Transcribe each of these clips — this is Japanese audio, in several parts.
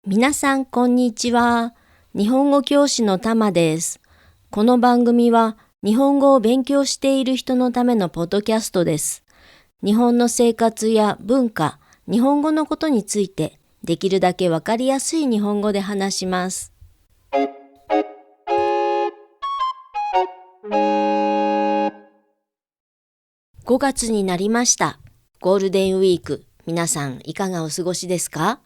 皆さん、こんにちは。日本語教師のたまです。この番組は、日本語を勉強している人のためのポッドキャストです。日本の生活や文化、日本語のことについて、できるだけわかりやすい日本語で話します。5月になりました。ゴールデンウィーク、皆さんいかがお過ごしですか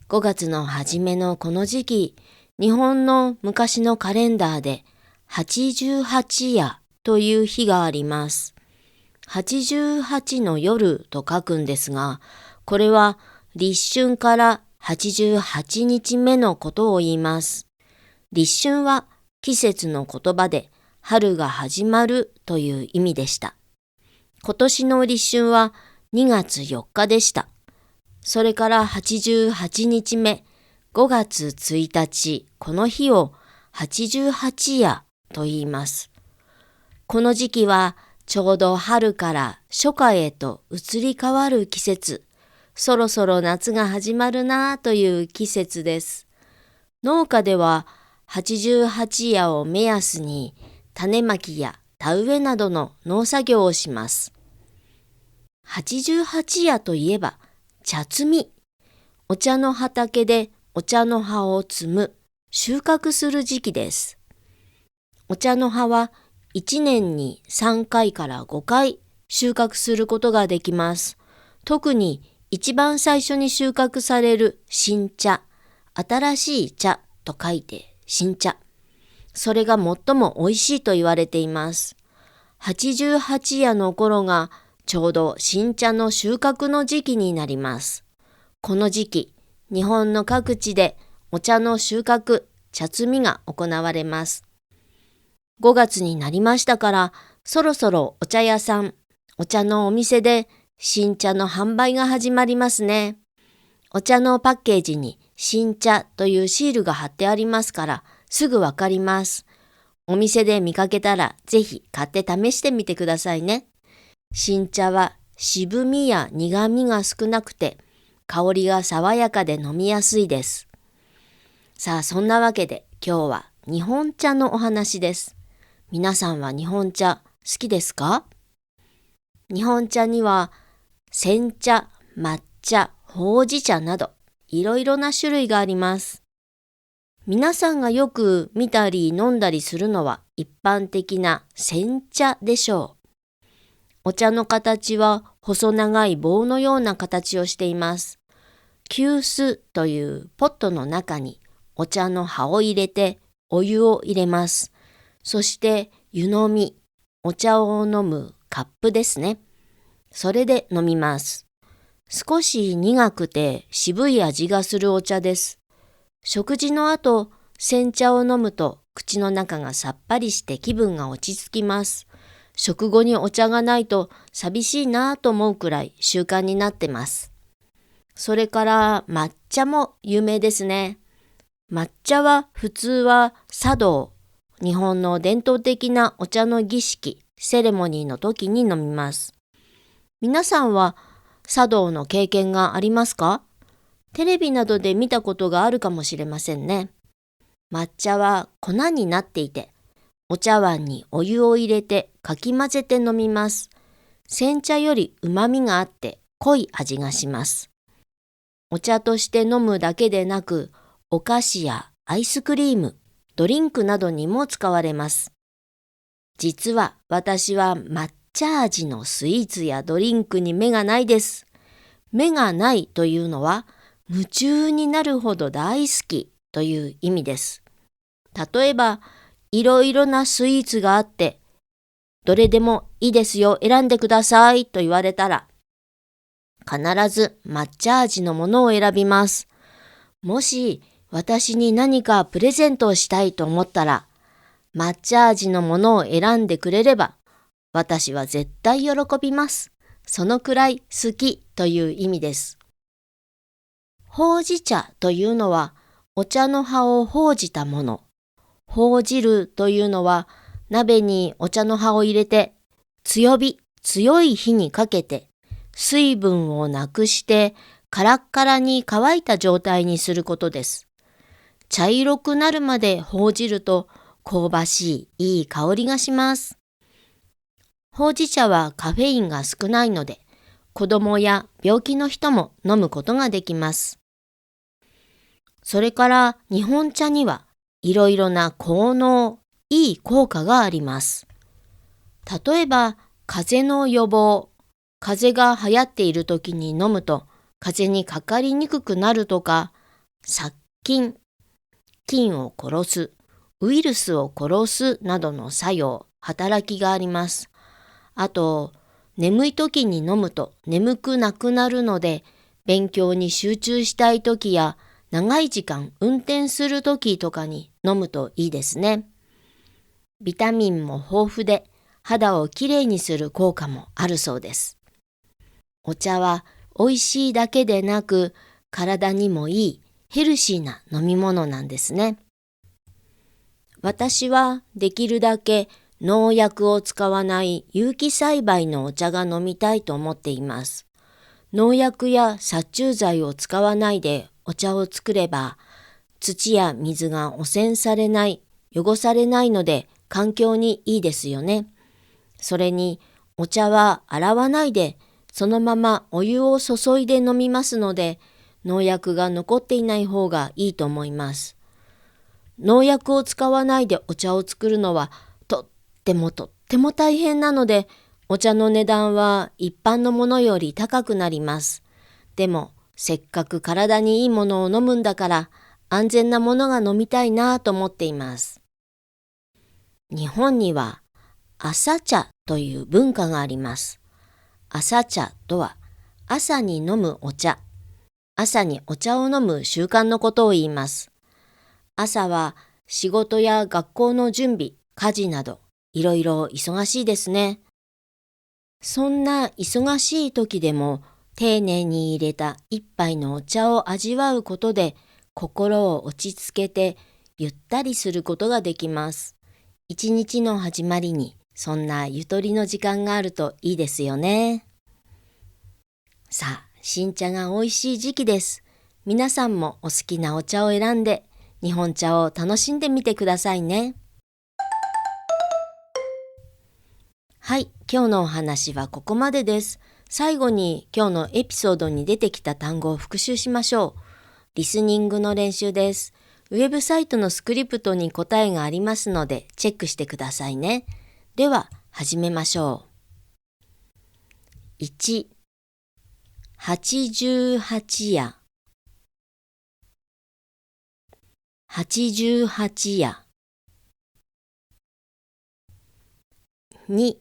？5月の初めのこの時期、日本の昔のカレンダーで88夜という日があります。88の夜と書くんですが、これは立春から88日目のことを言います。立春は季節の言葉で春が始まるという意味でした。今年の立春は2月4日でした。それから88日目、5月1日、この日を88夜と言います。この時期はちょうど春から初夏へと移り変わる季節、そろそろ夏が始まるなという季節です。農家では88夜を目安に種まきや田植えなどの農作業をします。88夜といえば、茶摘み。お茶の畑でお茶の葉を摘む、収穫する時期です。お茶の葉は1年に3回から5回収穫することができます。特に一番最初に収穫される新茶、新しい茶と書いて新茶。それが最も美味しいと言われています。88夜の頃がちょうど新茶の収穫の時期になります。この時期、日本の各地でお茶の収穫、茶摘みが行われます。5月になりましたから、そろそろお茶屋さん、お茶のお店で新茶の販売が始まりますね。お茶のパッケージに新茶というシールが貼ってありますから、すぐわかります。お店で見かけたら、ぜひ買って試してみてくださいね。新茶は渋みや苦みが少なくて、香りが爽やかで飲みやすいです。さあ、そんなわけで今日は日本茶のお話です。皆さんは日本茶好きですか？日本茶には煎茶、抹茶、ほうじ茶などいろいろな種類があります。皆さんがよく見たり飲んだりするのは一般的な煎茶でしょう。お茶の形は細長い棒のような形をしています。急須というポットの中にお茶の葉を入れてお湯を入れます。そして湯飲み、お茶を飲むカップですね。それで飲みます。少し苦くて渋い味がするお茶です。食事の後、煎茶を飲むと口の中がさっぱりして気分が落ち着きます。食後にお茶がないと寂しいなぁと思うくらい習慣になってます。それから抹茶も有名ですね。抹茶は普通は茶道、日本の伝統的なお茶の儀式、セレモニーの時に飲みます。皆さんは茶道の経験がありますか？テレビなどで見たことがあるかもしれませんね。抹茶は粉になっていて、お茶碗にお湯を入れてかき混ぜて飲みます。煎茶より旨味があって濃い味がします。お茶として飲むだけでなく、お菓子やアイスクリーム、ドリンクなどにも使われます。実は私は抹茶味のスイーツやドリンクに目がないです。目がないというのは夢中になるほど大好きという意味です。例えば、いろいろなスイーツがあって、どれでもいいですよ、選んでくださいと言われたら、必ず抹茶味のものを選びます。もし私に何かプレゼントをしたいと思ったら、抹茶味のものを選んでくれれば、私は絶対喜びます。そのくらい好きという意味です。ほうじ茶というのは、お茶の葉をほうじたもの。ほうじるというのは、鍋にお茶の葉を入れて、強い火にかけて、水分をなくしてカラッカラに乾いた状態にすることです。茶色くなるまでほうじると香ばしいいい香りがします。ほうじ茶はカフェインが少ないので、子供や病気の人も飲むことができます。それから日本茶にはいろいろな効能、いい効果があります。例えば、風邪の予防、風邪が流行っている時に飲むと風邪にかかりにくくなるとか、殺菌、菌を殺す、ウイルスを殺すなどの作用、働きがあります。あと、眠い時に飲むと眠くなくなるので、勉強に集中したい時や長い時間運転する時とかに飲むといいですね。ビタミンも豊富で肌をきれいにする効果もあるそうです。お茶は美味しいだけでなく、体にもいいヘルシーな飲み物なんですね。私はできるだけ農薬を使わない有機栽培のお茶が飲みたいと思っています。農薬や殺虫剤を使わないでお茶を作れば、土や水が汚染されない、汚されないので環境にいいですよね。それにお茶は洗わないでそのままお湯を注いで飲みますので、農薬が残っていない方がいいと思います。農薬を使わないでお茶を作るのはとっても大変なので、お茶の値段は一般のものより高くなります。でも、せっかく体にいいものを飲むんだから、安全なものが飲みたいなと思っています。日本には朝茶という文化があります。朝茶とは朝に飲むお茶、朝にお茶を飲む習慣のことを言います。朝は仕事や学校の準備、家事などいろいろ忙しいですね。そんな忙しい時でも丁寧に入れた一杯のお茶を味わうことで心を落ち着けてゆったりすることができます。一日の始まりにそんなゆとりの時間があるといいですよね。さあ、新茶が美味しい時期です。皆さんもお好きなお茶を選んで日本茶を楽しんでみてくださいね。はい、今日のお話はここまでです。最後に今日のエピソードに出てきた単語を復習しましょう。リスニングの練習です。ウェブサイトのスクリプトに答えがありますのでチェックしてくださいね。では始めましょう。1、88夜。88夜。2、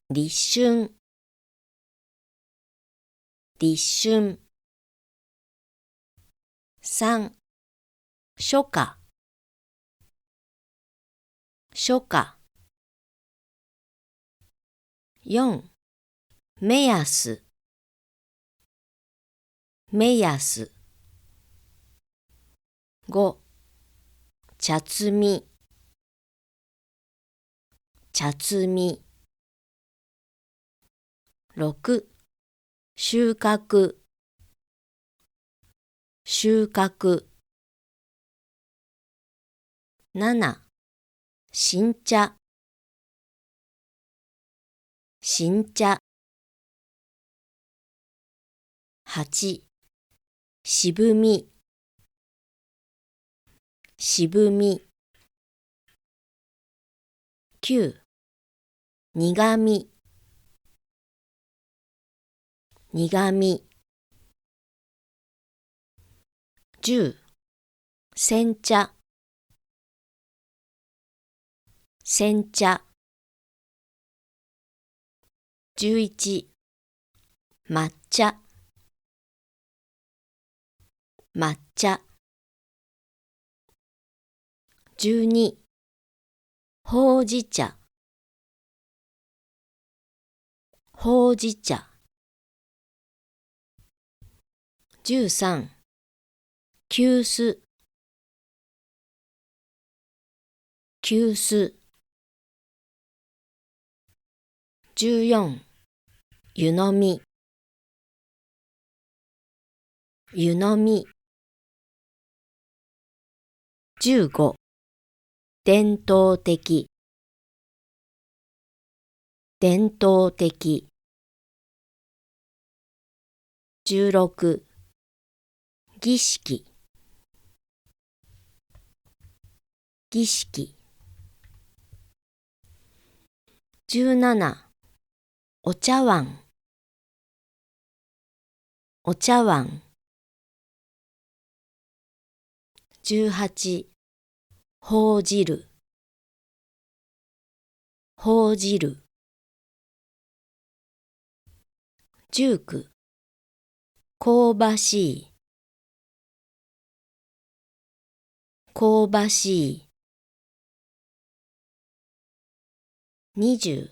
立春。立春。3、初夏。初夏。4、目安。目安。5、茶摘み。茶摘み。6、収穫。収穫。7、新茶。新茶。8、渋み。渋み。9、苦み。苦み。10、煎茶。煎茶。11、抹茶。抹茶。12、ほうじ茶。ほうじ茶。13、急須。急須。14、湯飲み。湯飲み。15、伝統的。伝統的。16、儀式。儀式。17、お茶碗。お茶碗。18、報じる。報じる。19、香ばしい。香ばしい。20、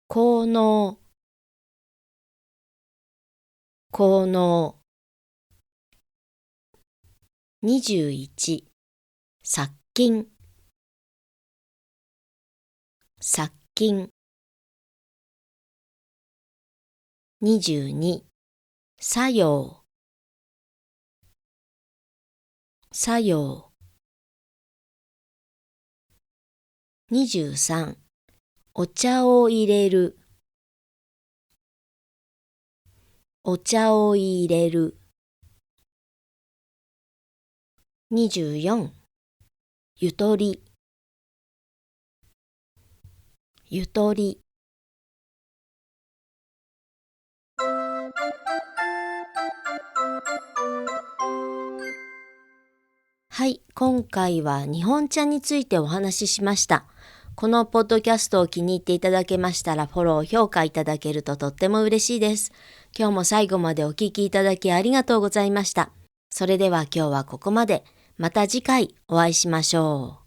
効能。効能。21、殺菌。殺菌。22、作用。作用。23、お茶を入れる。お茶を入れる。24、ゆとり。ゆとり。はい、今回は日本茶についてお話ししました。このポッドキャストを気に入っていただけましたらフォロー、評価いただけるととっても嬉しいです。今日も最後までお聞きいただきありがとうございました。それでは今日はここまで。また次回お会いしましょう。